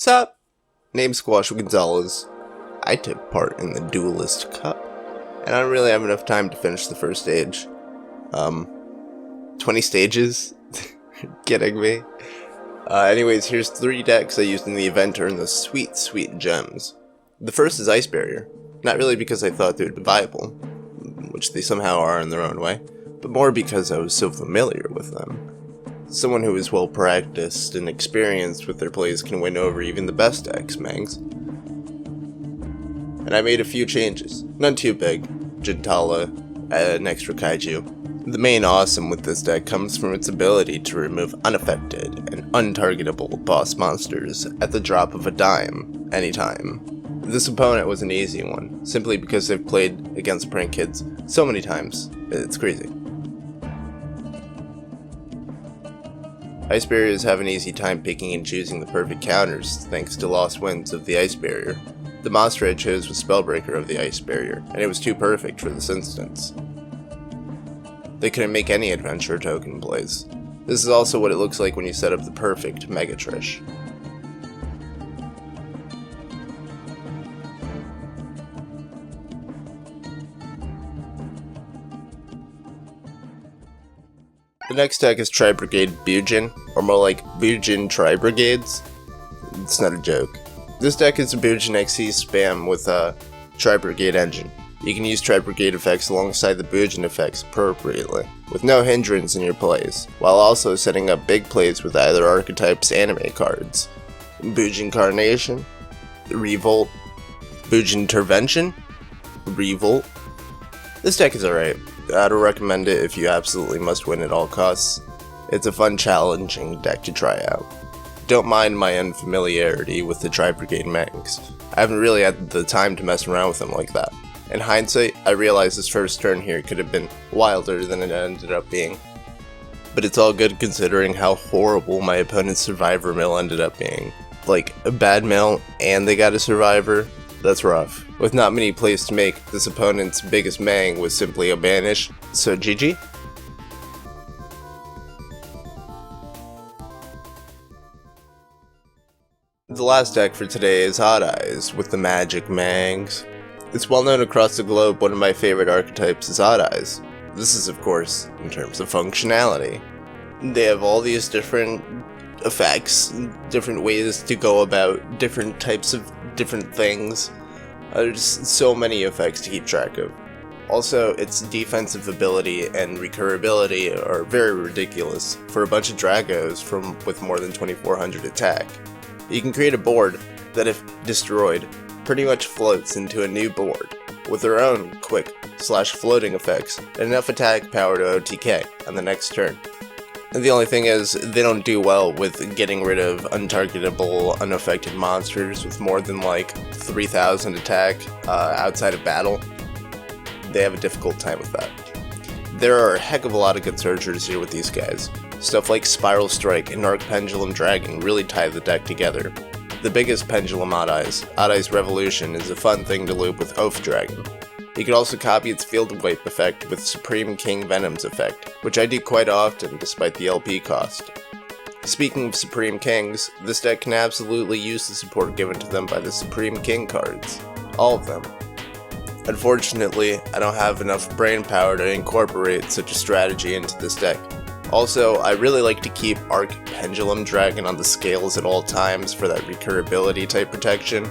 Sup? Name's Squash Gonzalez. I took part in the Duelist Cup, and I don't really have enough time to finish the first stage. 20 stages? Kidding me? Anyways, here's 3 decks I used in the event to earn those sweet, sweet gems. The first is Ice Barrier. Not really because I thought they would be viable, which they somehow are in their own way, but more because I was so familiar with them. Someone who is well practiced and experienced with their plays can win over even the best decks, Mangs. And I made a few changes, none too big. Jintala, an extra kaiju. The main awesome with this deck comes from its ability to remove unaffected and untargetable boss monsters at the drop of a dime, anytime. This opponent was an easy one, simply because I've played against prank kids so many times, it's crazy. Ice Barriers have an easy time picking and choosing the perfect counters thanks to Lost Winds of the Ice Barrier. The monster I chose was Spellbreaker of the Ice Barrier, and it was too perfect for this instance. They couldn't make any adventure token plays. This is also what it looks like when you set up the perfect Mega Trish. The next deck is Tri-Brigade Bujin, or more like Bujin Tri-Brigades. It's not a joke. This deck is a Bujin XC spam with a Tri-Brigade engine. You can use Tri-Brigade effects alongside the Bujin effects appropriately, with no hindrance in your plays, while also setting up big plays with either archetype's anime cards. Bujin Carnation, Revolt, Bujin Intervention, Revolt. This deck is alright. I'd recommend it if you absolutely must win at all costs. It's a fun, challenging deck to try out. Don't mind my unfamiliarity with the Tri-Brigade Mangs. I haven't really had the time to mess around with them like that. In hindsight, I realize this first turn here could have been wilder than it ended up being. But it's all good considering how horrible my opponent's Survivor mill ended up being. Like, a bad mill and they got a Survivor? That's rough. With not many plays to make, this opponent's biggest Mang was simply a banish, so GG. The last deck for today is Hot Eyes, with the Magic Mangs. It's well known across the globe one of my favorite archetypes is Hot Eyes. This is of course, in terms of functionality. They have all these different effects, different ways to go about different types of different things. There's so many effects to keep track of. Also, its defensive ability and recurability are very ridiculous for a bunch of Dragos with more than 2400 attack. You can create a board that, if destroyed, pretty much floats into a new board, with their own quick /floating effects and enough attack power to OTK on the next turn. And the only thing is, they don't do well with getting rid of untargetable, unaffected monsters with more than like 3000 attack outside of battle. They have a difficult time with that. There are a heck of a lot of good searchers here with these guys. Stuff like Spiral Strike and Arc Pendulum Dragon really tie the deck together. The biggest Pendulum Odd Eyes Revolution, is a fun thing to loop with Oath Dragon. You could also copy its Field Wipe effect with Supreme King Venom's effect, which I do quite often despite the LP cost. Speaking of Supreme Kings, this deck can absolutely use the support given to them by the Supreme King cards. All of them. Unfortunately, I don't have enough brain power to incorporate such a strategy into this deck. Also, I really like to keep Arc Pendulum Dragon on the scales at all times for that recurability type protection.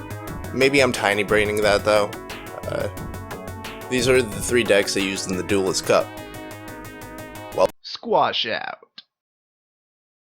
Maybe I'm tiny braining that though. These are the 3 decks I used in the Duelist Cup. Well, Squash out.